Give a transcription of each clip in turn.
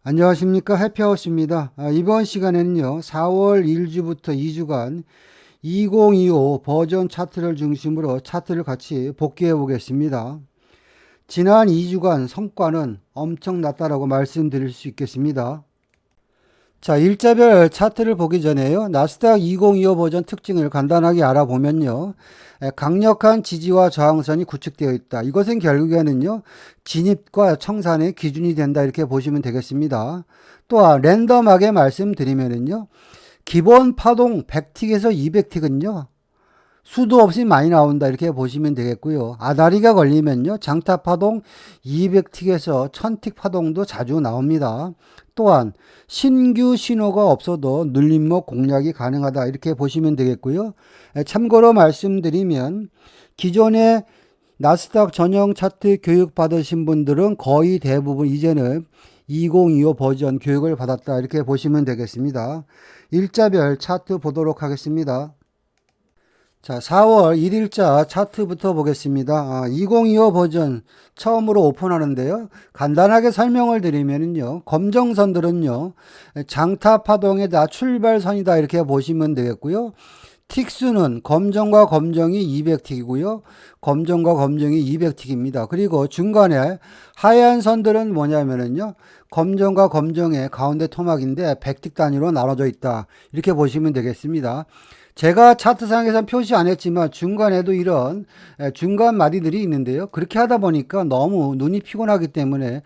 안녕하십니까. 해피하우스입니다. 이번 시간에는요, 4월 1주부터 2주간 2025 버전 차트를 중심으로 차트를 같이 복귀해 보겠습니다. 지난 2주간 성과는 엄청 낮다라고 말씀드릴 수 있겠습니다. 자, 일자별 차트를 보기 전에요, 나스닥 2025 버전 특징을 간단하게 알아보면요, 강력한 지지와 저항선이 구축되어 있다. 이것은 결국에는요, 진입과 청산의 기준이 된다. 이렇게 보시면 되겠습니다. 또한 랜덤하게 말씀드리면은요, 기본 파동 100틱에서 200틱은요, 수도 없이 많이 나온다. 이렇게 보시면 되겠고요. 아다리가 걸리면요, 장타 파동 200틱에서 1000틱 파동도 자주 나옵니다. 또한 신규 신호가 없어도 눌림목 공략이 가능하다. 이렇게 보시면 되겠고요. 참고로 말씀드리면 기존에 나스닥 전용 차트 교육 받으신 분들은 거의 대부분 이제는 2025 버전 교육을 받았다. 이렇게 보시면 되겠습니다. 일자별 차트 보도록 하겠습니다. 자, 4월 1일자 차트부터 보겠습니다. 2025 버전 처음으로 오픈하는데요. 간단하게 설명을 드리면요, 검정선들은요, 장타 파동에다 출발선이다. 이렇게 보시면 되겠고요. 틱수는 검정과 검정이 200틱이고요. 검정과 검정이 200틱입니다. 그리고 중간에 하얀 선들은 뭐냐면요, 검정과 검정의 가운데 토막인데 100틱 단위로 나눠져 있다. 이렇게 보시면 되겠습니다. 제가 차트상에서 표시 안 했지만 중간에도 이런 중간 마디들이 있는데요. 그렇게 하다 보니까 너무 눈이 피곤하기 때문에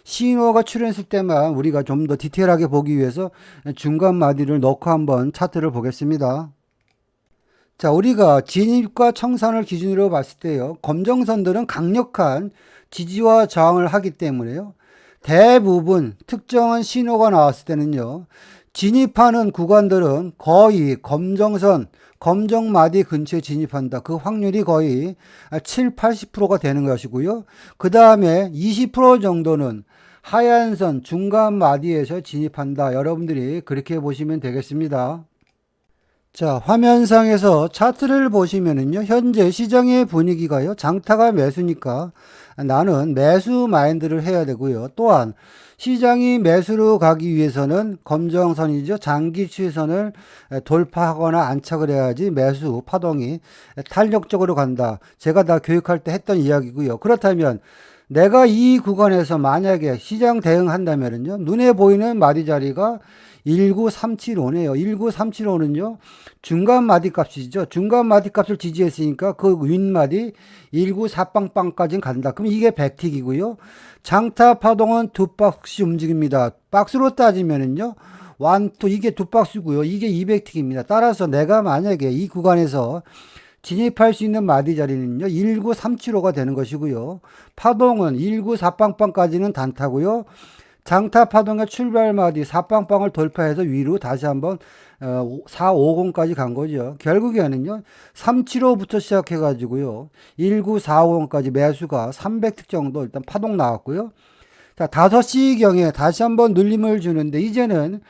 신호가 출현했을 때만 우리가 좀 더 디테일하게 보기 위해서 중간 마디를 넣고 한번 차트를 보겠습니다. 자, 우리가 진입과 청산을 기준으로 봤을 때요, 검정선들은 강력한 지지와 저항을 하기 때문에요, 대부분 특정한 신호가 나왔을 때는요, 진입하는 구간들은 거의 검정선, 검정마디 근처에 진입한다. 그 확률이 거의 7, 80%가 되는 것이고요. 그 다음에 20% 정도는 하얀선 중간 마디에서 진입한다. 여러분들이 그렇게 보시면 되겠습니다. 자, 화면상에서 차트를 보시면은요, 현재 시장의 분위기가요, 장타가 매수니까 나는 매수 마인드를 해야 되고요. 또한 시장이 매수로 가기 위해서는 검정선이죠, 장기 추세선을 돌파하거나 안착을 해야지 매수 파동이 탄력적으로 간다. 제가 다 교육할 때 했던 이야기고요. 그렇다면 내가 이 구간에서 만약에 시장 대응한다면은요, 눈에 보이는 마디 자리가 19375네요. 19375는요, 중간 마디 값이죠. 중간 마디 값을 지지했으니까 그 윗마디 194빵빵까지는 간다. 그럼 이게 100틱이고요. 장타 파동은 두 박스씩 움직입니다. 박스로 따지면은요, 완투 이게 두 박스고요. 이게 200틱입니다. 따라서 내가 만약에 이 구간에서 진입할 수 있는 마디 자리는요, 19375가 되는 것이고요. 파동은 194빵빵까지는 단타고요. 장타 파동의 출발 마디 4빵빵을 돌파해서 위로 다시 한번 450까지 간 거죠. 결국에는요, 375부터 시작해 가지고요, 19450까지 매수가 300틱 정도 일단 파동 나왔고요. 자, 5시경에 다시 한번 눌림을 주는데 이제는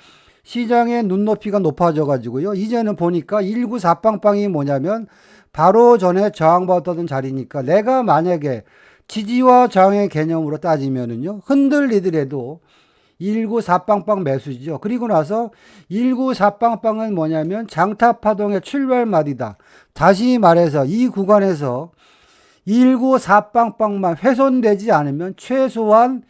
시장의 눈높이가 높아져 가지고요, 이제는 보니까 194빵빵이 뭐냐면 바로 전에 저항받았던 자리니까 내가 만약에 지지와 저항의 개념으로 따지면은요, 흔들리더라도 194빵빵 매수죠. 그리고 나서 194빵빵은 뭐냐면 장타 파동의 출발마디다. 다시 말해서 이 구간에서 194빵빵만 훼손되지 않으면 최소한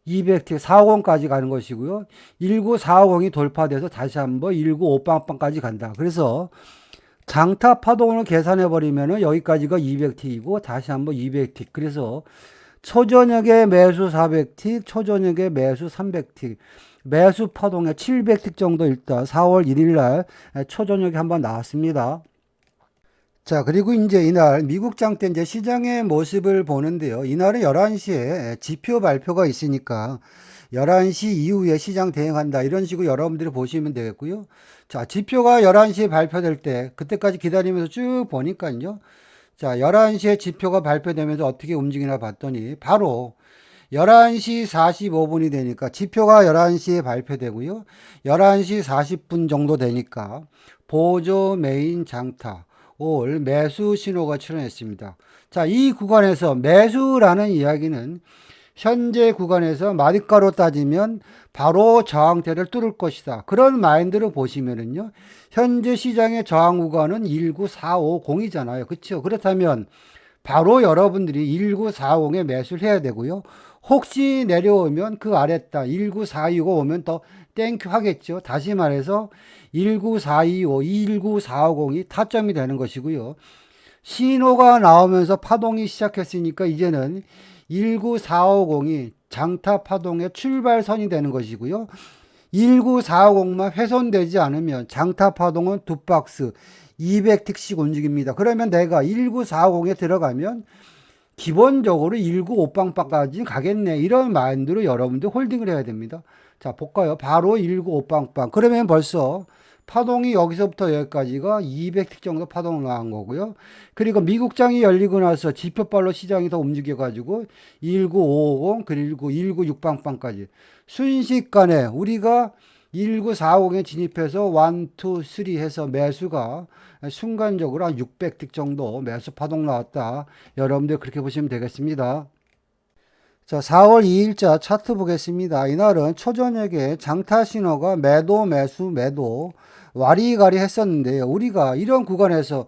200틱 450까지 가는 것이고요. 19450이 돌파돼서 다시 한번 195빵빵까지 간다. 그래서 장타 파동을 계산해 버리면은 여기까지가 200틱이고 다시 한번 200틱. 그래서 초저녁에 매수 400틱, 초저녁에 매수 300틱, 매수 파동에 700틱 정도 일단 4월 1일 날 초저녁에 한번 나왔습니다. 자, 그리고 이제 이날 미국장 때 이제 시장의 모습을 보는데요. 이날은 11시에 지표 발표가 있으니까 11시 이후에 시장 대응한다. 이런 식으로 여러분들이 보시면 되겠고요. 자, 지표가 11시에 발표될 때 그때까지 기다리면서 쭉 보니까요. 자, 11시에 지표가 발표되면서 어떻게 움직이나 봤더니 바로 11시 45분이 되니까 지표가 11시에 발표되고요. 11시 40분 정도 되니까 보조 메인 장타 올 매수 신호가 출현했습니다. 자, 이 구간에서 매수라는 이야기는 현재 구간에서 마디가로 따지면 바로 저항대를 뚫을 것이다. 그런 마인드로 보시면은요. 현재 시장의 저항 구간은 19450이잖아요. 그렇죠? 그렇다면 바로 여러분들이 19450에 매수를 해야 되고요. 혹시 내려오면 그 아랫다 19425 오면 더 땡큐 하겠죠. 다시 말해서 19425, 19450이 타점이 되는 것이고요. 신호가 나오면서 파동이 시작했으니까 이제는 19450이 장타 파동의 출발선이 되는 것이고요. 19450만 훼손되지 않으면 장타 파동은 두 박스 200틱씩 움직입니다. 그러면 내가 19450에 들어가면 기본적으로 195빵빵까지 가겠네. 이런 마인드로 여러분들 홀딩을 해야 됩니다. 자, 볼까요? 바로 195빵빵. 그러면 벌써 파동이 여기서부터 여기까지가 200틱 정도 파동을 나온 거고요. 그리고 미국장이 열리고 나서 지표발로 시장이 더 움직여가지고 19550 그리고 196빵빵까지 순식간에 우리가 19450에 진입해서 1, 2, 3 해서 매수가 순간적으로 한 600틱 정도 매수 파동 나왔다. 여러분들 그렇게 보시면 되겠습니다. 자, 4월 2일자 차트 보겠습니다. 이날은 초저녁에 장타 신호가 매도, 매수, 매도 와리가리 했었는데요. 우리가 이런 구간에서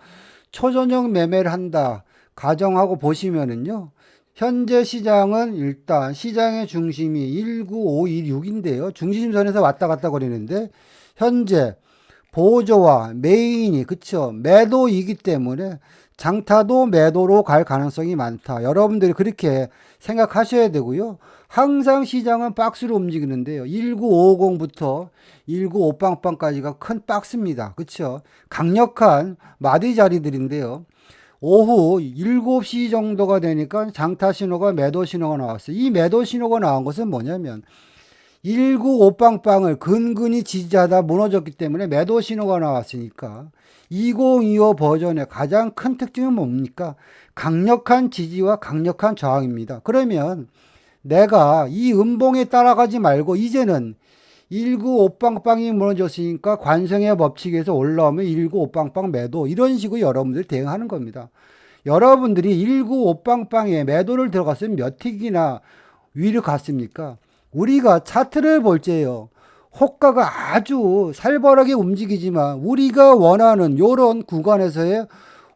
초저녁 매매를 한다 가정하고 보시면은요. 현재 시장은 일단 시장의 중심이 19516인데요. 중심선에서 왔다 갔다 거리는데 현재 보조와 메인이 그쵸 매도이기 때문에 장타도 매도로 갈 가능성이 많다. 여러분들이 그렇게 생각하셔야 되고요. 항상 시장은 박스로 움직이는데요. 1950부터 195빵빵까지가 큰 박스입니다. 그쵸 강력한 마디 자리들인데요. 오후 7시 정도가 되니까 장타 신호가 매도 신호가 나왔어요. 이 매도 신호가 나온 것은 뭐냐면 195빵빵을 근근히 지지하다 무너졌기 때문에 매도 신호가 나왔으니까 2025 버전의 가장 큰 특징은 뭡니까? 강력한 지지와 강력한 저항입니다. 그러면 내가 이 음봉에 따라가지 말고 이제는 195빵빵이 무너졌으니까 관성의 법칙에서 올라오면 195빵빵 매도 이런 식으로 여러분들이 대응하는 겁니다. 여러분들이 195빵빵에 매도를 들어갔으면 몇 틱이나 위로 갔습니까? 우리가 차트를 볼 때요. 호가가 아주 살벌하게 움직이지만 우리가 원하는 이런 구간에서의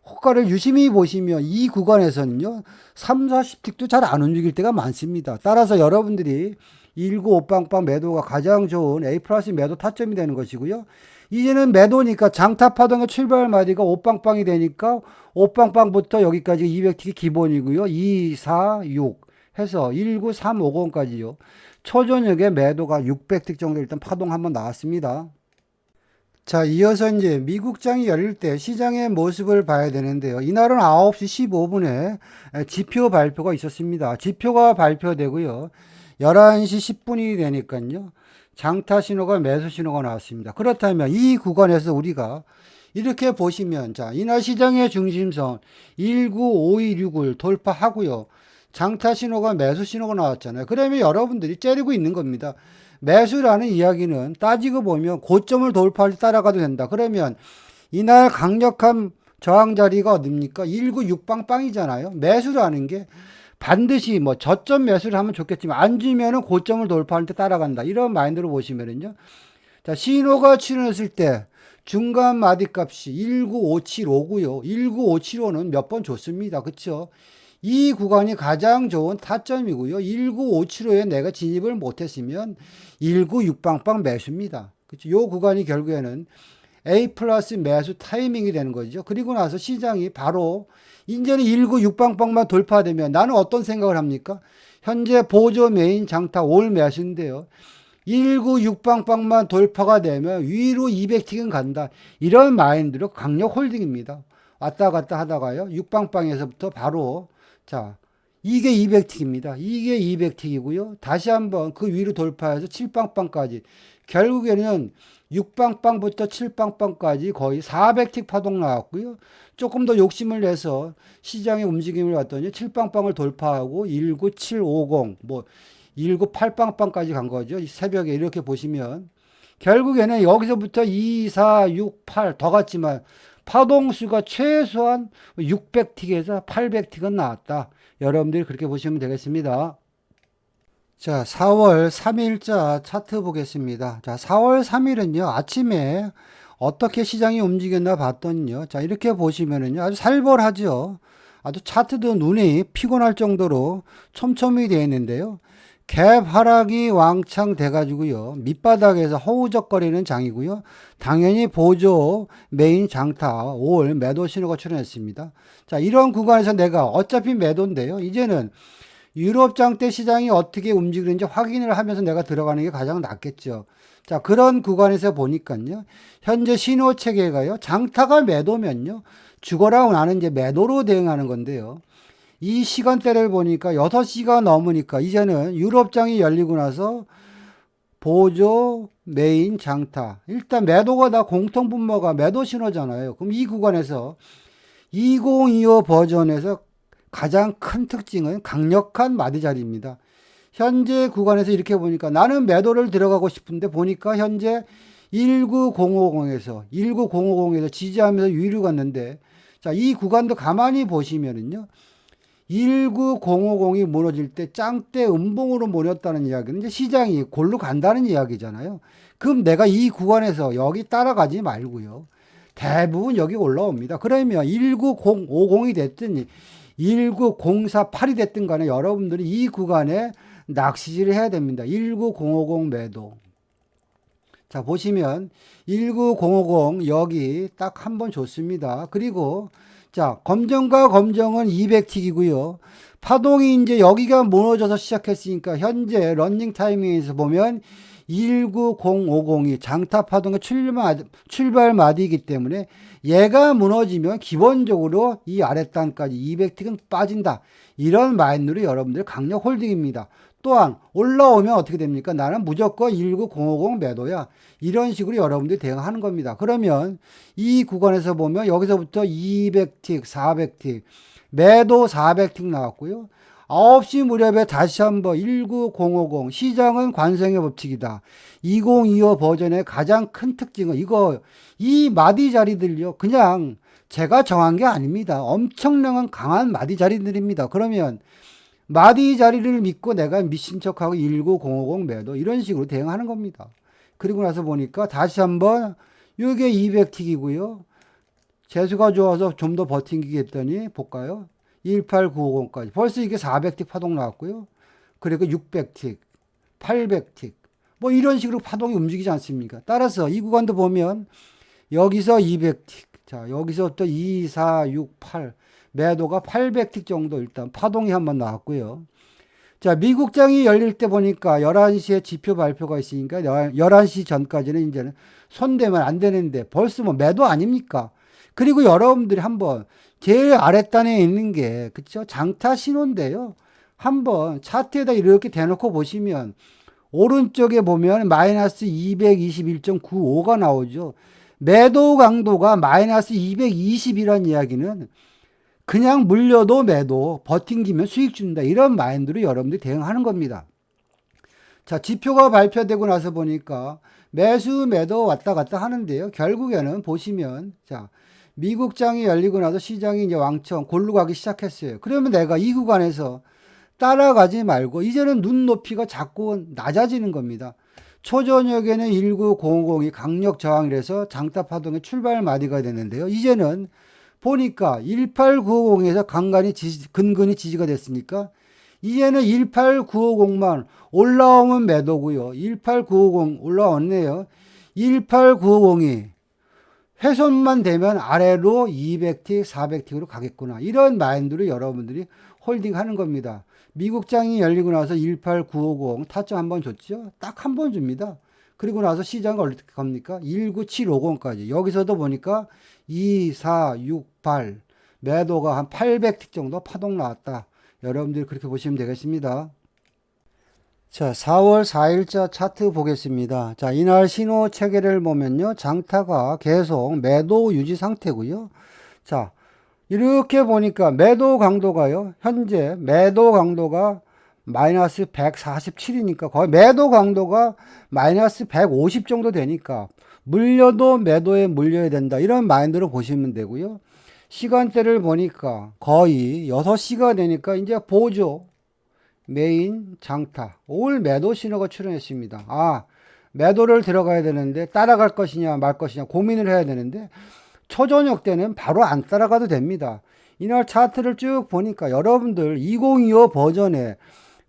호가를 유심히 보시면 이 구간에서는요. 3, 40틱도 잘 안 움직일 때가 많습니다. 따라서 여러분들이 195빵빵 매도가 가장 좋은 A 플러스 매도 타점이 되는 것이고요. 이제는 매도니까 장타 파동의 출발 마디가 5빵빵이 되니까 5빵빵부터 여기까지 200틱이 기본이고요. 2, 4, 6 해서 19350까지요. 초저녁에 매도가 600틱 정도 일단 파동 한번 나왔습니다. 자, 이어서 이제 미국장이 열릴 때 시장의 모습을 봐야 되는데요. 이날은 9시 15분에 지표 발표가 있었습니다. 지표가 발표되고요. 11시 10분이 되니까요. 장타 신호가 매수 신호가 나왔습니다. 그렇다면 이 구간에서 우리가 이렇게 보시면 자, 이날 시장의 중심선 19526을 돌파하고요. 장타 신호가 매수 신호가 나왔잖아요. 그러면 여러분들이 째리고 있는 겁니다. 매수라는 이야기는 따지고 보면 고점을 돌파할 때 따라가도 된다. 그러면 이날 강력한 저항 자리가 어딥니까? 196빵빵이잖아요. 매수라는 게 반드시 뭐 저점 매수를 하면 좋겠지만 안 주면은 고점을 돌파할 때 따라간다. 이런 마인드로 보시면은요. 자, 신호가 출현했을 때 중간 마디 값이 19575고요. 19575는 몇 번 줬습니다. 그쵸? 이 구간이 가장 좋은 타점이고요. 19575에 내가 진입을 못했으면 196빵빵 매수입니다. 그렇죠? 이 구간이 결국에는 A 플러스 매수 타이밍이 되는 거죠. 그리고 나서 시장이 바로 이제는 196빵빵만 돌파되면 나는 어떤 생각을 합니까? 현재 보조 메인 장타 올 매수인데요. 196빵빵만 돌파가 되면 위로 200틱은 간다. 이런 마인드로 강력 홀딩입니다. 왔다 갔다 하다가요. 6빵빵에서부터 바로 자, 이게 200틱입니다. 이게 200틱이고요. 다시 한번 그 위로 돌파해서 7빵빵까지. 결국에는 6빵빵부터 7빵빵까지 거의 400틱 파동 나왔고요. 조금 더 욕심을 내서 시장의 움직임을 봤더니 7빵빵을 돌파하고 19750, 뭐 198빵빵까지 간 거죠. 새벽에 이렇게 보시면. 결국에는 여기서부터 2, 4, 6, 8 더 갔지만 파동수가 최소한 600틱에서 800틱은 나왔다. 여러분들이 그렇게 보시면 되겠습니다. 자, 4월 3일자 차트 보겠습니다. 자, 4월 3일은요, 아침에 어떻게 시장이 움직였나 봤더니요. 자, 이렇게 보시면은요, 아주 살벌하죠. 아주 차트도 눈이 피곤할 정도로 촘촘히 되어 있는데요. 갭 하락이 왕창 돼가지고요. 밑바닥에서 허우적거리는 장이고요. 당연히 보조 메인 장타 5월 매도 신호가 출현했습니다. 자, 이런 구간에서 내가 어차피 매도인데요. 이제는 유럽 장대 시장이 어떻게 움직이는지 확인을 하면서 내가 들어가는 게 가장 낫겠죠. 자, 그런 구간에서 보니까요. 현재 신호 체계가요. 장타가 매도면요. 죽어라 나는 이제 매도로 대응하는 건데요. 이 시간대를 보니까 6시가 넘으니까 이제는 유럽장이 열리고 나서 보조 메인 장타. 일단 매도가 다 공통 분모가 매도 신호잖아요. 그럼 이 구간에서 2025 버전에서 가장 큰 특징은 강력한 마디 자리입니다. 현재 구간에서 이렇게 보니까 나는 매도를 들어가고 싶은데 보니까 현재 19050에서 지지하면서 위로 갔는데 자, 이 구간도 가만히 보시면은요. 19050이 무너질 때 짱대 음봉으로 몰렸다는 이야기는 이제 시장이 골로 간다는 이야기잖아요. 그럼 내가 이 구간에서 여기 따라가지 말고요. 대부분 여기 올라옵니다. 그러면 19050이 됐든 19048이 됐든 간에 여러분들이 이 구간에 낚시질을 해야 됩니다. 19050 매도. 자, 보시면 19050 여기 딱 한 번 줬습니다. 그리고 자, 검정과 검정은 200틱이고요. 파동이 이제 여기가 무너져서 시작했으니까 현재 런닝 타이밍에서 보면 19050이 장타 파동의 출발 마디이기 때문에 얘가 무너지면 기본적으로 이 아랫단까지 200틱은 빠진다. 이런 마인드로 여러분들 강력 홀딩입니다. 또한 올라오면 어떻게 됩니까? 나는 무조건 19050 매도야. 이런 식으로 여러분들이 대응하는 겁니다. 그러면 이 구간에서 보면 여기서부터 200틱, 400틱, 매도 400틱 나왔고요. 9시 무렵에 다시 한번 19050 시장은 관성의 법칙이다. 2025 버전의 가장 큰 특징은 이 마디 자리들요. 그냥 제가 정한 게 아닙니다. 엄청난 강한 마디 자리들입니다. 그러면 마디 자리를 믿고 내가 미친 척하고 19050 매도 이런 식으로 대응하는 겁니다. 그리고 나서 보니까 다시 한번 이게 200틱이고요. 재수가 좋아서 좀 더 버팅기게 했더니 볼까요? 18950까지. 벌써 이게 400틱 파동 나왔고요. 그리고 600틱, 800틱. 뭐 이런 식으로 파동이 움직이지 않습니까? 따라서 이 구간도 보면 여기서 200틱. 자, 여기서 또 2, 4, 6, 8. 매도가 800틱 정도 일단 파동이 한번 나왔고요. 자, 미국장이 열릴 때 보니까 11시에 지표 발표가 있으니까 11시 전까지는 이제는 손대면 안 되는데 벌써 뭐 매도 아닙니까? 그리고 여러분들이 한번 제일 아랫단에 있는 게 그쵸? 장타 신호인데요. 한번 차트에다 이렇게 대놓고 보시면 오른쪽에 보면 마이너스 221.95가 나오죠. 매도 강도가 마이너스 220이라는 이야기는 그냥 물려도 매도, 버팅기면 수익 준다. 이런 마인드로 여러분들이 대응하는 겁니다. 자, 지표가 발표되고 나서 보니까 매수, 매도 왔다 갔다 하는데요. 결국에는 보시면, 자, 미국장이 열리고 나서 시장이 이제 왕창 골로 가기 시작했어요. 그러면 내가 이 구간에서 따라가지 말고, 이제는 눈높이가 자꾸 낮아지는 겁니다. 초저녁에는 19050이 강력 저항이라서 장타 파동의 출발 마디가 되는데요. 이제는 보니까 18950에서 근근히 지지가 됐으니까 이제는 18950만 올라오면 매도고요. 18950 올라왔네요. 18950이 훼손만 되면 아래로 200틱, 400틱으로 가겠구나. 이런 마인드로 여러분들이 홀딩하는 겁니다. 미국장이 열리고 나서 18950 타점 한번 줬죠. 딱 한 번 줍니다. 그리고 나서 시장은 어떻게 갑니까? 19750까지. 여기서도 보니까 2, 4, 6, 8 매도가 한 800틱 정도 파동 나왔다. 여러분들이 그렇게 보시면 되겠습니다. 자, 4월 4일자 차트 보겠습니다. 자, 이날 신호 체계를 보면요. 장타가 계속 매도 유지 상태고요. 자, 이렇게 보니까 매도 강도가요. 현재 매도 강도가 마이너스 147이니까 거의 매도 강도가 마이너스 150 정도 되니까 물려도 매도에 물려야 된다. 이런 마인드로 보시면 되고요. 시간대를 보니까 거의 6시가 되니까 이제 보조 메인 장타 올 매도 신호가 출현했습니다. 매도를 들어가야 되는데 따라갈 것이냐 말 것이냐 고민을 해야 되는데 초저녁 때는 바로 안 따라가도 됩니다. 이날 차트를 쭉 보니까 여러분들 2025 버전에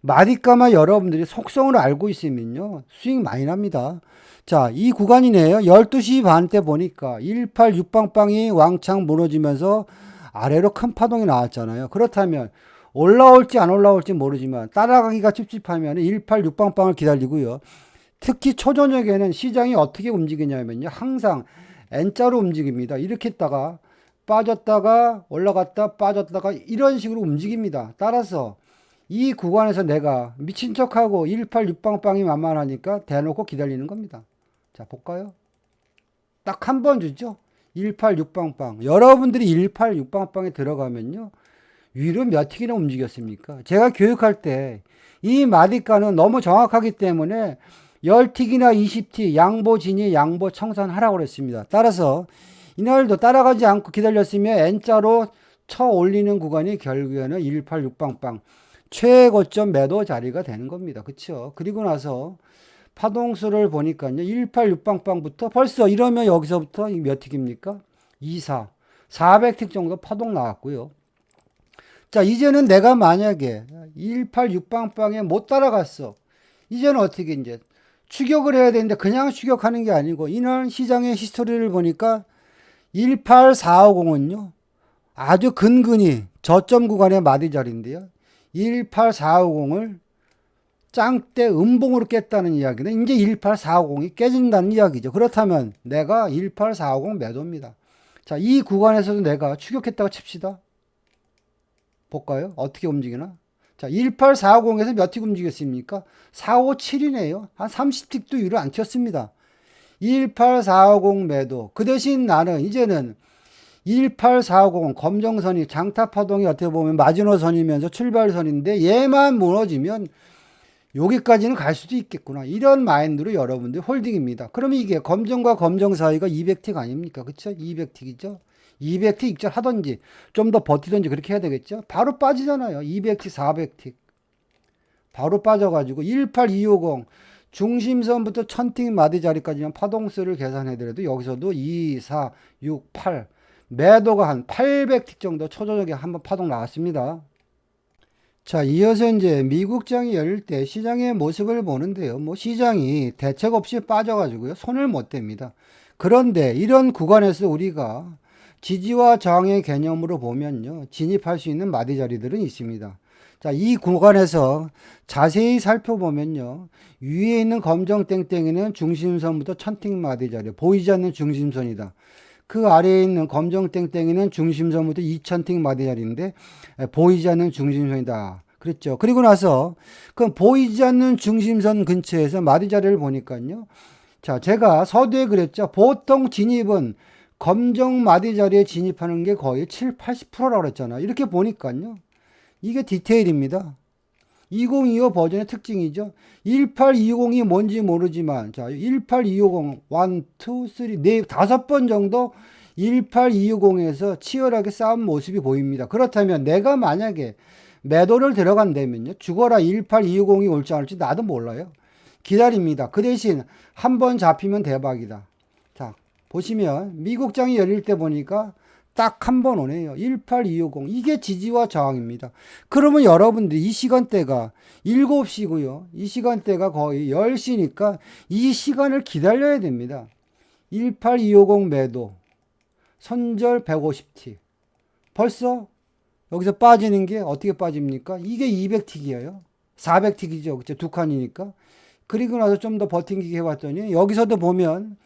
마디까마 여러분들이 속성을 알고 있으면요 수익 많이 납니다. 자, 이 구간이네요. 12시 반 때 보니까 186빵빵이 왕창 무너지면서 아래로 큰 파동이 나왔잖아요. 그렇다면 올라올지 안 올라올지 모르지만 따라가기가 찝찝하면 186빵빵을 기다리고요. 특히 초저녁에는 시장이 어떻게 움직이냐면요. 항상 N자로 움직입니다. 이렇게 있다가 빠졌다가 올라갔다 빠졌다가 이런 식으로 움직입니다. 따라서 이 구간에서 내가 미친 척하고 186빵빵이 만만하니까 대놓고 기다리는 겁니다. 자, 볼까요? 딱 한 번 주죠. 186빵빵. 여러분들이 186빵빵에 들어가면요. 위로 몇 틱이나 움직였습니까? 제가 교육할 때 이 마디가는 너무 정확하기 때문에 10틱이나 20틱 양보 진입 양보 청산하라고 그랬습니다. 따라서 이날도 따라가지 않고 기다렸으면 N자로 쳐 올리는 구간이 결국에는 186빵빵 최고점 매도 자리가 되는 겁니다. 그렇죠? 그리고 나서 파동수를 보니까요. 186빵빵부터 벌써 이러면 여기서부터 몇 틱입니까? 24, 400틱 정도 파동 나왔고요. 자, 이제는 내가 만약에 186빵빵에 못 따라갔어. 이제는 어떻게 이제 추격을 해야 되는데 그냥 추격하는 게 아니고 이날 시장의 히스토리를 보니까 18450은요. 아주 근근히 저점 구간의 마디 자리인데요. 18450을 짱대 음봉으로 깼다는 이야기는 이제 18450이 깨진다는 이야기죠. 그렇다면 내가 18450 매도입니다. 자, 이 구간에서도 내가 추격했다고 칩시다. 볼까요? 어떻게 움직이나? 자, 18450에서 몇 틱 움직였습니까? 457이네요. 한 30틱도 위로 안 튀었습니다. 18450 매도. 그 대신 나는 이제는 18450 검정선이 장타파동이 어떻게 보면 마지노선이면서 출발선인데 얘만 무너지면 여기까지는 갈 수도 있겠구나. 이런 마인드로 여러분들 홀딩입니다. 그러면 이게 검정과 검정 사이가 200틱 아닙니까? 그쵸? 200틱이죠? 200틱 익절하던지 좀 더 버티던지 그렇게 해야 되겠죠? 바로 빠지잖아요. 200틱, 400틱. 바로 빠져가지고 18250 중심선부터 1000틱 마디 자리까지만 파동수를 계산해더라도 여기서도 2, 4, 6, 8 매도가 한 800틱 정도 초저녁에 한번 파동 나왔습니다. 자, 이어서 이제 미국장이 열릴 때 시장의 모습을 보는데요. 시장이 대책 없이 빠져가지고요. 손을 못 댑니다. 그런데 이런 구간에서 우리가 지지와 저항의 개념으로 보면요. 진입할 수 있는 마디 자리들은 있습니다. 자, 이 구간에서 자세히 살펴보면요. 위에 있는 검정 땡땡이는 중심선부터 1000틱 마디 자리, 보이지 않는 중심선이다. 그 아래에 있는 검정 땡땡이는 중심선부터 2000틱 마디 자리인데 보이지 않는 중심선이다. 그랬죠. 그리고 나서 그 보이지 않는 중심선 근처에서 마디 자리를 보니까요. 자, 제가 서두에 그랬죠. 보통 진입은 검정 마디 자리에 진입하는 게 거의 7, 80%라고 그랬잖아요. 이렇게 보니까요. 이게 디테일입니다. 2025 버전의 특징이죠. 18250이 뭔지 모르지만, 자, 18250, 1, 2, 3, 5번 정도 18250에서 치열하게 싸운 모습이 보입니다. 그렇다면 내가 만약에 매도를 들어간다면요. 죽어라 18250이 올지 안 올지 나도 몰라요. 기다립니다. 그 대신 한 번 잡히면 대박이다. 자, 보시면 미국장이 열릴 때 보니까 딱 한 번 오네요. 18250. 이게 지지와 저항입니다. 그러면 여러분들 이 시간대가 7시고요. 이 시간대가 거의 10시니까 이 시간을 기다려야 됩니다. 18250 매도. 선절 150틱. 벌써 여기서 빠지는 게 어떻게 빠집니까? 이게 200틱이에요. 400틱이죠. 그쵸? 두 칸이니까. 그리고 나서 좀 더 버팅기게 해봤더니 여기서도 보면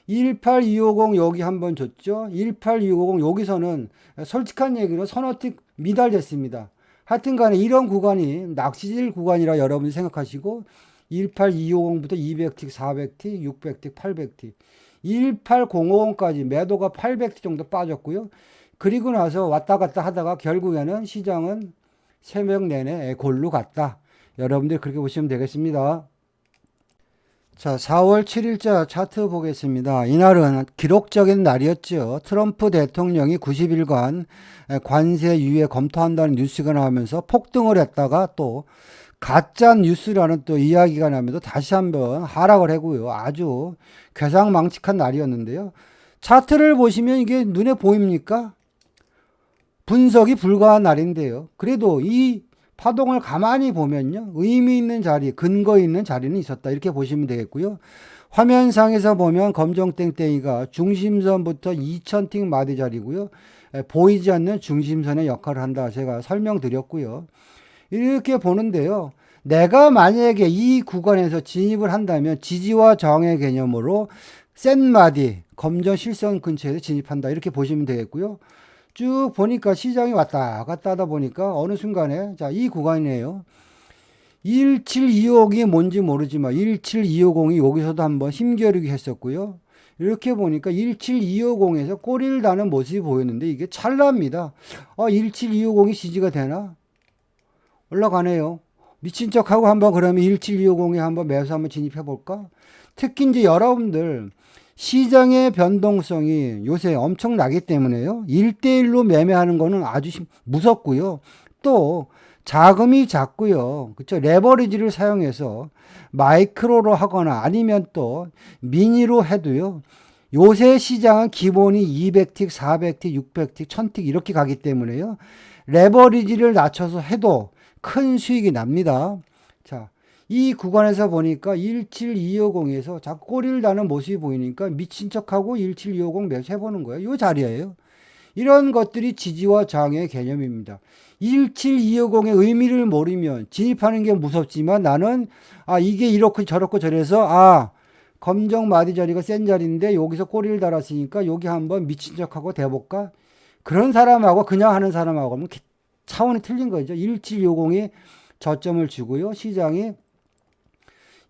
18250 여기 한번 줬죠. 18250 여기서는 솔직한 얘기로 서너 틱 미달됐습니다. 하여튼 간에 이런 구간이 낚시질 구간이라 여러분이 생각하시고 18250부터 200틱, 400틱, 600틱, 800틱 18050까지 매도가 800틱 정도 빠졌고요. 그리고 나서 왔다 갔다 하다가 결국에는 시장은 새벽 내내 골로 갔다. 여러분들 그렇게 보시면 되겠습니다. 자, 4월 7일자 차트 보겠습니다. 이날은 기록적인 날이었죠. 트럼프 대통령이 90일간 관세 유예 검토한다는 뉴스가 나오면서 폭등을 했다가 또 가짜 뉴스라는 또 이야기가 나면서 다시 한번 하락을 하고요. 아주 괴상망측한 날이었는데요. 차트를 보시면 이게 눈에 보입니까? 분석이 불가한 날인데요. 그래도 이 파동을 가만히 보면요. 의미 있는 자리, 근거 있는 자리는 있었다. 이렇게 보시면 되겠고요. 화면상에서 보면 검정땡땡이가 중심선부터 2000틱 마디 자리고요. 보이지 않는 중심선의 역할을 한다. 제가 설명드렸고요. 이렇게 보는데요. 내가 만약에 이 구간에서 진입을 한다면 지지와 저항의 개념으로 센 마디, 검정 실선 근처에서 진입한다. 이렇게 보시면 되겠고요. 쭉 보니까 시장이 왔다 갔다 하다 보니까 어느 순간에 자, 이 구간이네요. 17250이 뭔지 모르지만 17250이 여기서도 한번 힘겨루기 했었고요. 이렇게 보니까 17250에서 꼬리를 다는 모습이 보였는데 이게 찰나입니다. 17250이 지지가 되나? 올라가네요. 미친 척하고 한번 그러면 17250에 한번 매수 한번 진입해 볼까? 특히 이제 여러분들 시장의 변동성이 요새 엄청나기 때문에요. 1대1로 매매하는 거는 아주 무섭고요. 또 자금이 작고요. 그렇죠? 레버리지를 사용해서 마이크로로 하거나 아니면 또 미니로 해도요. 요새 시장은 기본이 200틱, 400틱, 600틱, 1000틱 이렇게 가기 때문에요. 레버리지를 낮춰서 해도 큰 수익이 납니다. 자, 이 구간에서 보니까 17250에서 자꾸 꼬리를 다는 모습이 보이니까 미친 척하고 17250 매수해보는 거예요. 이 자리예요. 이런 것들이 지지와 저항의 개념입니다. 17250의 의미를 모르면 진입하는 게 무섭지만 나는 이게 이렇고 저렇고 저래서 검정 마디 자리가 센 자리인데 여기서 꼬리를 달았으니까 여기 한번 미친 척하고 대볼까? 그런 사람하고 그냥 하는 사람하고는 차원이 틀린 거죠. 17250이 저점을 주고요. 시장이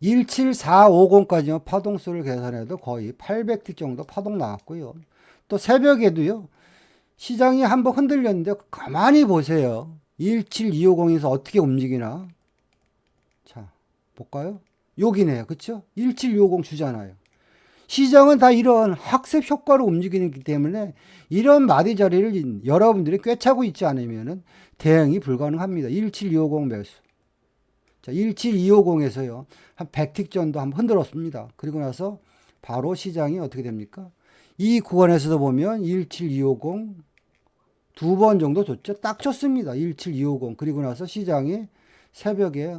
17450까지만 파동수를 계산해도 거의 800틱 정도 파동 나왔고요. 또 새벽에도요. 시장이 한번 흔들렸는데 가만히 보세요. 17250에서 어떻게 움직이나. 자, 볼까요? 여기네요. 그쵸? 17250 주잖아요. 시장은 다 이런 학습 효과로 움직이기 때문에 이런 마디 자리를 여러분들이 꿰차고 있지 않으면 대응이 불가능합니다. 17250 매수. 자, 17250에서요. 한 100틱 정도 한번 흔들었습니다. 그리고 나서 바로 시장이 어떻게 됩니까? 이 구간에서도 보면 17250 두 번 정도 줬죠. 딱 줬습니다. 17250. 그리고 나서 시장이 새벽에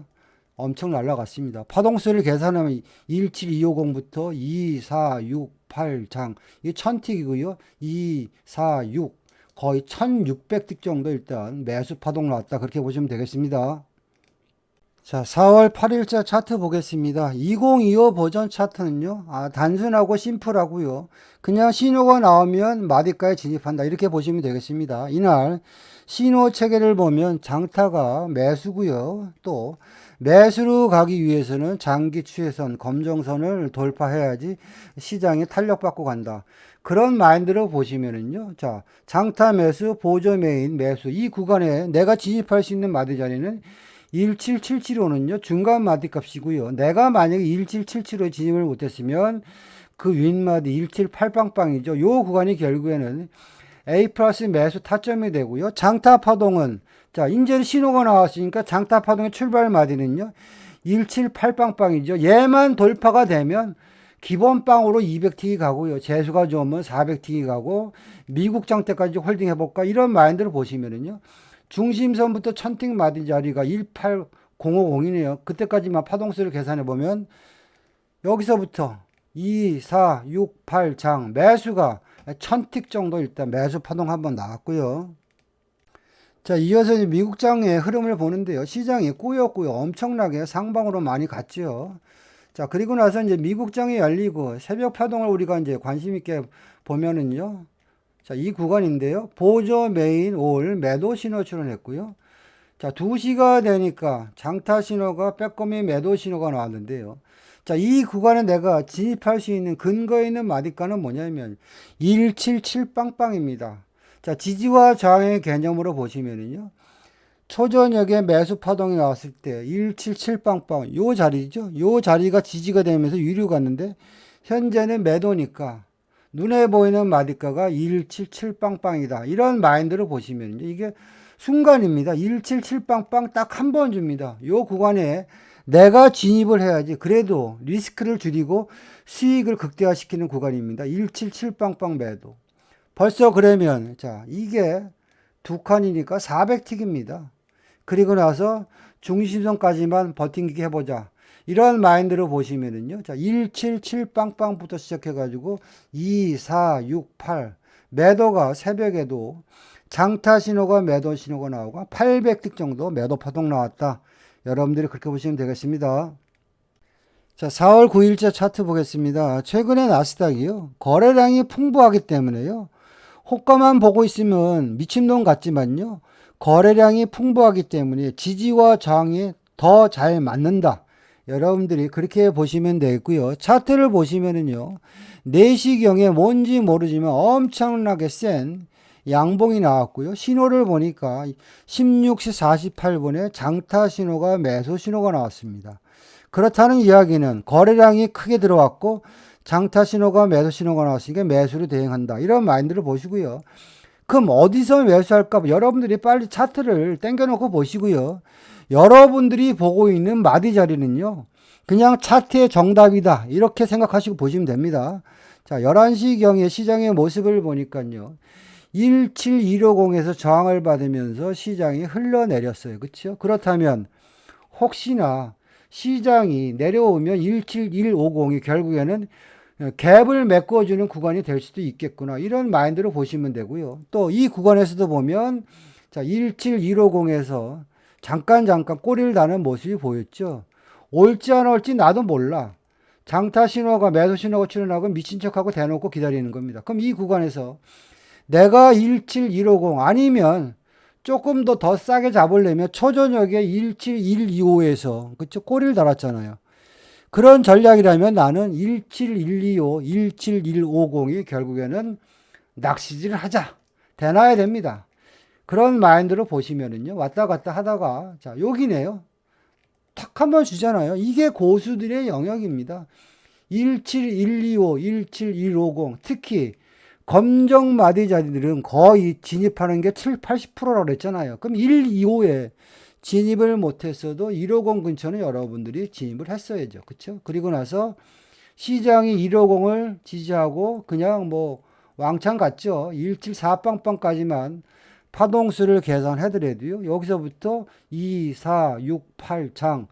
엄청 날라갔습니다. 파동수를 계산하면 17250부터 2, 4, 6, 8장. 이게 1000틱이고요. 2, 4, 6. 거의 1600틱 정도 일단 매수 파동 나왔다. 그렇게 보시면 되겠습니다. 자, 4월 8일자 차트 보겠습니다. 2025 버전 차트는요, 단순하고 심플하고요. 그냥 신호가 나오면 마디가에 진입한다. 이렇게 보시면 되겠습니다. 이날 신호 체계를 보면 장타가 매수고요. 또 매수로 가기 위해서는 장기 추세선, 검정선을 돌파해야지 시장이 탄력받고 간다. 그런 마인드로 보시면은요. 자, 장타 매수, 보조 메인 매수. 이 구간에 내가 진입할 수 있는 마디 자리는 17775는요, 중간 마디 값이고요. 내가 만약에 17775에 진입을 못했으면 그 윗마디 178빵빵이죠. 요 구간이 결국에는 A 플러스 매수 타점이 되고요. 장타 파동은, 자, 이제 신호가 나왔으니까 장타 파동의 출발 마디는요, 178빵빵이죠. 얘만 돌파가 되면 기본빵으로 200틱이 가고요. 재수가 좋으면 400틱이 가고, 미국 장대까지 홀딩 해볼까? 이런 마인드를 보시면은요, 중심선부터 1000틱 마디 자리가 18050이네요. 그때까지만 파동수를 계산해 보면 여기서부터 2, 4, 6, 8장 매수가 1000틱 정도 일단 매수 파동 한번 나왔고요. 자, 이어서 이제 미국장의 흐름을 보는데요. 시장이 꾸역꾸역 엄청나게 상방으로 많이 갔죠. 자, 그리고 나서 이제 미국장이 열리고 새벽 파동을 우리가 이제 관심 있게 보면은요. 자, 이 구간인데요. 보조 메인 올 매도 신호 출현했고요. 자, 2시가 되니까 장타 신호가 빼꼼히 매도 신호가 나왔는데요. 자, 이 구간에 내가 진입할 수 있는 근거 있는 마디가는 뭐냐면 177빵빵입니다. 자, 지지와 저항의 개념으로 보시면은요. 초저녁에 매수 파동이 나왔을 때 177빵빵 요 자리죠. 요 자리가 지지가 되면서 위로 갔는데 현재는 매도니까 눈에 보이는 마디가가 177빵빵이다. 이런 마인드로 보시면 이게 순간입니다. 177빵빵 딱 한 번 줍니다. 요 구간에 내가 진입을 해야지 그래도 리스크를 줄이고 수익을 극대화시키는 구간입니다. 177빵빵 매도. 벌써 그러면 자 이게 두 칸이니까 400틱입니다. 그리고 나서 중심선까지만 버팅기게 해보자. 이런 마인드로 보시면은요. 자, 177 빵빵부터 시작해가지고 2, 4, 6, 8. 매도가 새벽에도 장타 신호가 매도 신호가 나오고 800틱 정도 매도 파동 나왔다. 여러분들이 그렇게 보시면 되겠습니다. 자, 4월 9일자 차트 보겠습니다. 최근에 나스닥이요. 거래량이 풍부하기 때문에요. 호가만 보고 있으면 미친놈 같지만요. 거래량이 풍부하기 때문에 지지와 저항이 더 잘 맞는다. 여러분들이 그렇게 보시면 되겠고요. 차트를 보시면은요. 4시경에 뭔지 모르지만 엄청나게 센 양봉이 나왔고요. 신호를 보니까 16시 48분에 장타 신호가 매수 신호가 나왔습니다. 그렇다는 이야기는 거래량이 크게 들어왔고 장타 신호가 매수 신호가 나왔으니까 매수를 대응한다. 이런 마인드를 보시고요. 그럼 어디서 매수할까? 여러분들이 빨리 차트를 당겨놓고 보시고요. 여러분들이 보고 있는 마디 자리는요. 그냥 차트의 정답이다. 이렇게 생각하시고 보시면 됩니다. 자, 11시경에 시장의 모습을 보니까요. 17150에서 저항을 받으면서 시장이 흘러내렸어요. 그렇죠? 그렇다면 혹시나 시장이 내려오면 17150이 결국에는 갭을 메꿔주는 구간이 될 수도 있겠구나. 이런 마인드로 보시면 되고요. 또 이 구간에서도 보면 자 17150에서 잠깐 꼬리를 다는 모습이 보였죠. 올지 안 올지 나도 몰라. 장타 신호가 매도 신호가 출현하고 미친 척하고 대놓고 기다리는 겁니다. 그럼 이 구간에서 내가 17150 아니면 조금 더 싸게 잡으려면 초저녁에 17125에서 그쵸 꼬리를 달았잖아요. 그런 전략이라면 나는 17125, 17150이 결국에는 낚시질을 하자. 대놔야 됩니다. 그런 마인드로 보시면은요. 왔다 갔다 하다가 자, 여기네요. 탁 한번 주잖아요. 이게 고수들의 영역입니다. 17125, 17150 특히 검정 마디 자리들은 거의 진입하는 게 7, 80%라고 그랬잖아요. 그럼 125에 진입을 못했어도 150 근처는 여러분들이 진입을 했어야죠. 그쵸? 그리고 나서 시장이 150을 지지하고 그냥 뭐 왕창 갔죠. 174빵빵까지만 파동수를 계산해더라도요. 여기서부터 2, 4, 6, 8장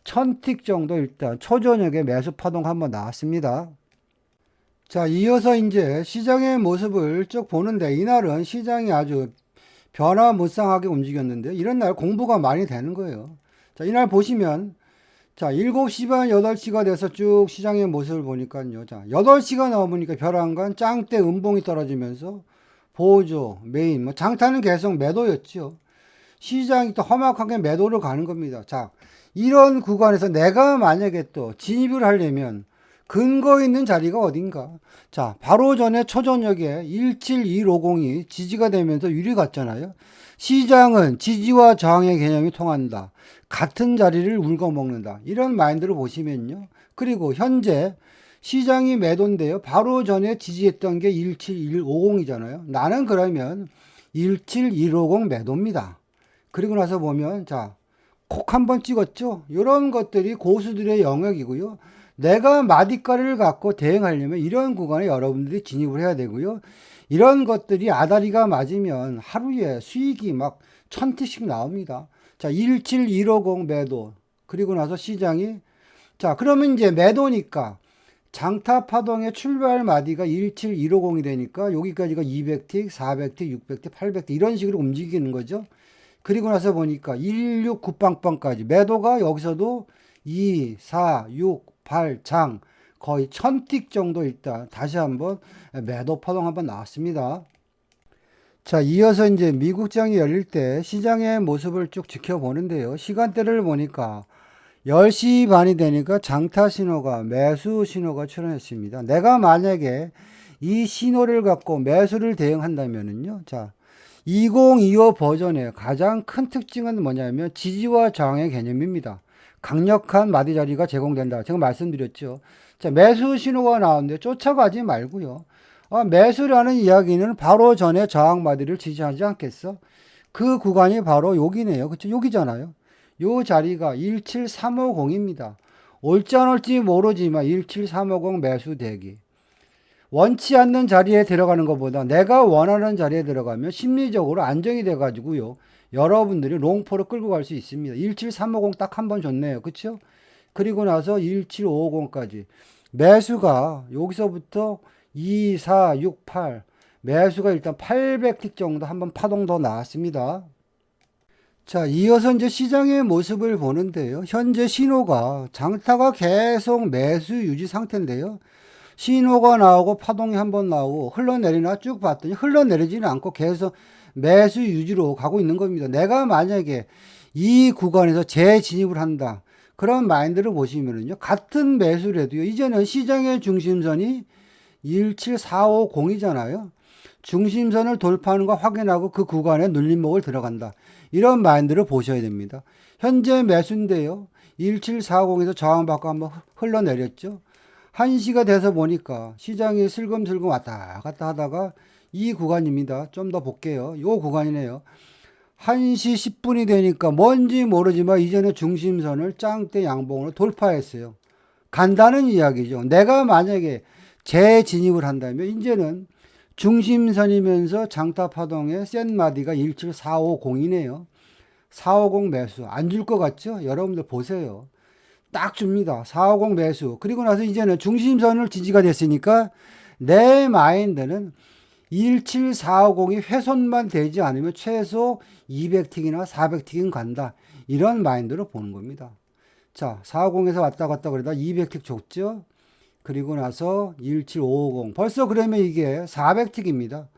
1000틱 정도 일단 초저녁에 매수 파동 한번 나왔습니다. 자, 이어서 이제 시장의 모습을 쭉 보는데 이날은 시장이 아주 변화무쌍하게 움직였는데 이런 날 공부가 많이 되는 거예요. 자, 이날 보시면 자, 7시 반 8시가 돼서 쭉 시장의 모습을 보니까요. 자, 8시가 넘으니까 벼랑간 짱대 음봉이 떨어지면서 보조, 메인, 뭐 장타는 계속 매도였죠. 시장이 또 험악하게 매도를 가는 겁니다. 자, 이런 구간에서 내가 만약에 또 진입을 하려면 근거 있는 자리가 어딘가? 자, 바로 전에 초저녁에 17150이 지지가 되면서 유리 갔잖아요. 시장은 지지와 저항의 개념이 통한다. 같은 자리를 울거먹는다. 이런 마인드로 보시면요. 그리고 현재 시장이 매도인데요. 바로 전에 지지했던 게 17150이잖아요. 나는 그러면 17150 매도입니다. 그리고 나서 보면 자, 콕 한번 찍었죠. 이런 것들이 고수들의 영역이고요. 내가 마디가리를 갖고 대응하려면 이런 구간에 여러분들이 진입을 해야 되고요. 이런 것들이 아다리가 맞으면 하루에 수익이 막 1000티씩 나옵니다. 자, 17150 매도. 그리고 나서 시장이 자, 그러면 이제 매도니까 장타 파동의 출발 마디가 17150이 되니까 여기까지가 200틱, 400틱, 600틱, 800틱 이런 식으로 움직이는 거죠. 그리고 나서 보니까 169빵빵까지 매도가 여기서도 2, 4, 6, 8장 거의 1000틱 정도 일단 다시 한번 매도 파동 한번 나왔습니다. 자, 이어서 이제 미국장이 열릴 때 시장의 모습을 쭉 지켜보는데요. 시간대를 보니까 10시 반이 되니까 장타 신호가 매수 신호가 출현했습니다. 내가 만약에 이 신호를 갖고 매수를 대응한다면은요. 자, 2025 버전의 가장 큰 특징은 뭐냐면 지지와 저항의 개념입니다. 강력한 마디 자리가 제공된다. 제가 말씀드렸죠. 자, 매수 신호가 나오는데 쫓아가지 말고요. 매수라는 이야기는 바로 전에 저항 마디를 지지하지 않겠어? 그 구간이 바로 여기네요. 그쵸? 여기잖아요. 요 자리가 17350입니다. 올지 안 올지 모르지만 17350 매수 대기. 원치 않는 자리에 들어가는 것보다 내가 원하는 자리에 들어가면 심리적으로 안정이 돼 가지고요. 여러분들이 롱포를 끌고 갈 수 있습니다. 17350 딱 한 번 줬네요. 그쵸? 그리고 나서 17550까지. 매수가 여기서부터 2, 4, 6, 8. 매수가 일단 800틱 정도 한번 파동 더 나왔습니다. 자, 이어서 이제 시장의 모습을 보는데요. 현재 신호가 장타가 계속 매수 유지 상태인데요. 신호가 나오고 파동이 한번 나오고 흘러내리나 쭉 봤더니 흘러내리지는 않고 계속 매수 유지로 가고 있는 겁니다. 내가 만약에 이 구간에서 재진입을 한다. 그런 마인드를 보시면은요. 같은 매수를 해도요. 이제는 시장의 중심선이 17450이잖아요. 중심선을 돌파하는 거 확인하고 그 구간에 눌림목을 들어간다. 이런 마인드를 보셔야 됩니다. 현재 매수인데요. 1740에서 저항받고 한번 흘러내렸죠. 1시가 돼서 보니까 시장이 슬금슬금 왔다 갔다 하다가 이 구간입니다. 좀 더 볼게요. 요 구간이네요. 1시 10분이 되니까 뭔지 모르지만 이전에 중심선을 짱대 양봉으로 돌파했어요. 간다는 이야기죠. 내가 만약에 재진입을 한다면 이제는 중심선이면서 장타 파동의 센 마디가 17450이네요. 450 매수 안 줄 것 같죠? 여러분들 보세요. 딱 줍니다. 450 매수. 그리고 나서 이제는 중심선을 지지가 됐으니까 내 마인드는 17450이 훼손만 되지 않으면 최소 200틱이나 400틱은 간다. 이런 마인드로 보는 겁니다. 자, 450에서 왔다 갔다 그러다 200틱 줬죠? 그리고 나서 17550. 벌써 그러면 이게 400틱입니다.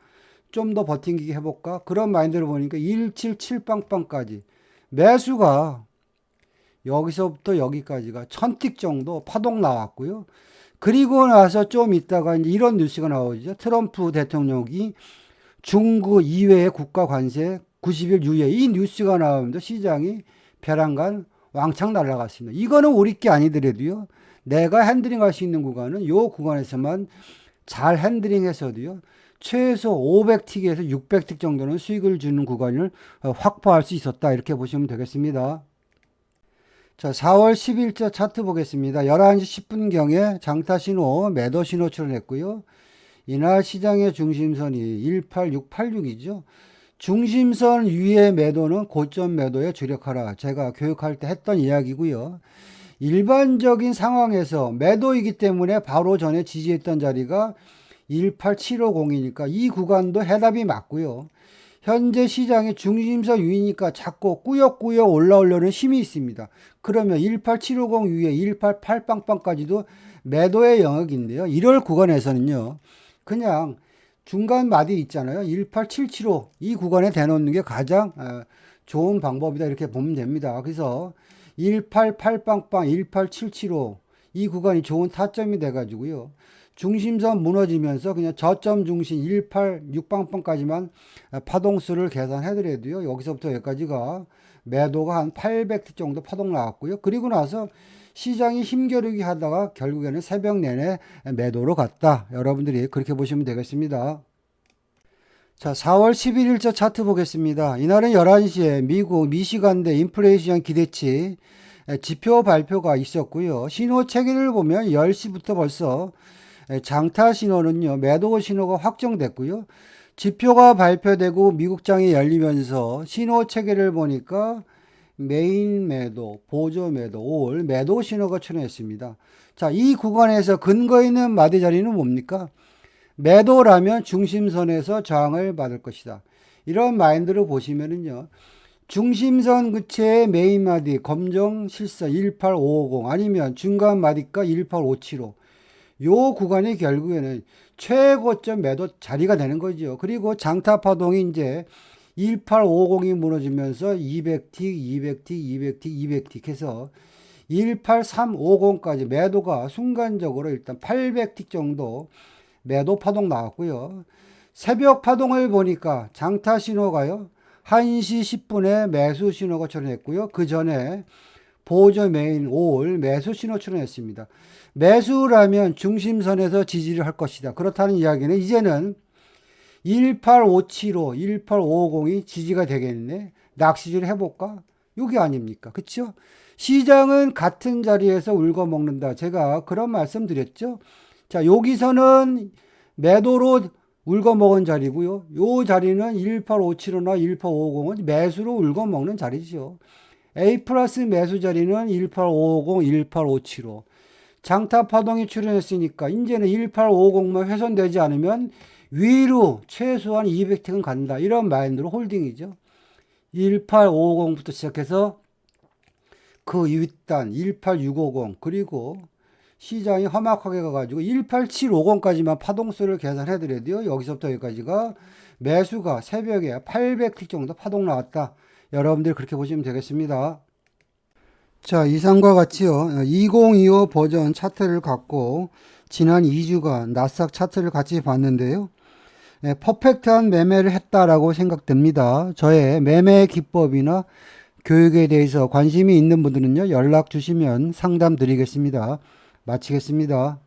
좀 더 버팅기기 해볼까? 그런 마인드로 보니까 177빵빵까지. 매수가 여기서부터 여기까지가 1000틱 정도 파동 나왔고요. 그리고 나서 좀 있다가 이제 이런 뉴스가 나오죠. 트럼프 대통령이 중국 이외의 국가 관세 90일 유예. 이 뉴스가 나오면서 시장이 벼랑간 왕창 날아갔습니다. 이거는 우리 게 아니더라도요. 내가 핸들링 할 수 있는 구간은 이 구간에서만 잘 핸들링해서도요. 최소 500틱에서 600틱 정도는 수익을 주는 구간을 확보할 수 있었다. 이렇게 보시면 되겠습니다. 자, 4월 10일자 차트 보겠습니다. 11시 10분경에 장타 신호, 매도 신호 출현했고요. 이날 시장의 중심선이 18686이죠. 중심선 위의 매도는 고점 매도에 주력하라. 제가 교육할 때 했던 이야기고요. 일반적인 상황에서 매도이기 때문에 바로 전에 지지했던 자리가 18750이니까 이 구간도 해답이 맞고요. 현재 시장의 중심선 위니까 자꾸 꾸역꾸역 올라오려는 힘이 있습니다. 그러면 18750 위에 188빵빵까지도 매도의 영역인데요. 이럴 구간에서는요. 그냥 중간 마디 있잖아요. 18775 이 구간에 대놓는 게 가장 좋은 방법이다. 이렇게 보면 됩니다. 그래서 188빵빵 18775 이 구간이 좋은 타점이 돼 가지고요. 중심선 무너지면서 그냥 저점 중심 186빵빵까지만 파동수를 계산해드려도요. 여기서부터 여기까지가 매도가 한 800틱 정도 파동 나왔고요. 그리고 나서 시장이 힘겨루기 하다가 결국에는 새벽 내내 매도로 갔다. 여러분들이 그렇게 보시면 되겠습니다. 자, 4월 11일자 차트 보겠습니다. 이날은 11시에 미국 미시간대 인플레이션 기대치 지표 발표가 있었고요. 신호 체계를 보면 10시부터 벌써 장타 신호는요, 매도 신호가 확정됐고요. 지표가 발표되고 미국장이 열리면서 신호 체계를 보니까 메인 매도, 보조 매도, 올 매도 신호가 출현했습니다. 자, 이 구간에서 근거 있는 마디 자리는 뭡니까? 매도라면 중심선에서 저항을 받을 것이다. 이런 마인드로 보시면은요. 중심선 그체의 메인 마디 검정 실선 18550 아니면 중간 마디가 18575 요 구간이 결국에는 최고점 매도 자리가 되는 거죠. 그리고 장타 파동이 이제 1850이 무너지면서 200틱, 200틱, 200틱, 200틱 해서 18350까지 매도가 순간적으로 일단 800틱 정도 매도 파동 나왔고요. 새벽 파동을 보니까 장타 신호가요. 1시 10분에 매수 신호가 출현했고요. 그 전에 보조 메인 올 매수 신호 출현했습니다. 매수라면 중심선에서 지지를 할 것이다. 그렇다는 이야기는 이제는 18575, 18550이 지지가 되겠네. 낚시질 해볼까? 이게 아닙니까? 그쵸? 시장은 같은 자리에서 울고 먹는다. 제가 그런 말씀 드렸죠. 자, 여기서는 매도로 울고 먹은 자리고요. 요 자리는 18575나 18550은 매수로 울고 먹는 자리죠. A 플러스 매수 자리는 18550, 18575. 장타 파동이 출현했으니까 이제는 1850만 훼손되지 않으면 위로 최소한 200택은 간다. 이런 마인드로 홀딩이죠. 18650부터 시작해서 그 윗단 18650 그리고 시장이 험악하게 가가지고 18750까지만 파동수를 계산해드려도요. 여기서부터 여기까지가 매수가 새벽에 800틱 정도 파동 나왔다. 여러분들이 그렇게 보시면 되겠습니다. 자, 이상과 같이요. 2025 버전 차트를 갖고 지난 2주간 나스닥 차트를 같이 봤는데요. 퍼펙트한 매매를 했다라고 생각됩니다. 저의 매매 기법이나 교육에 대해서 관심이 있는 분들은요, 연락 주시면 상담 드리겠습니다. 마치겠습니다.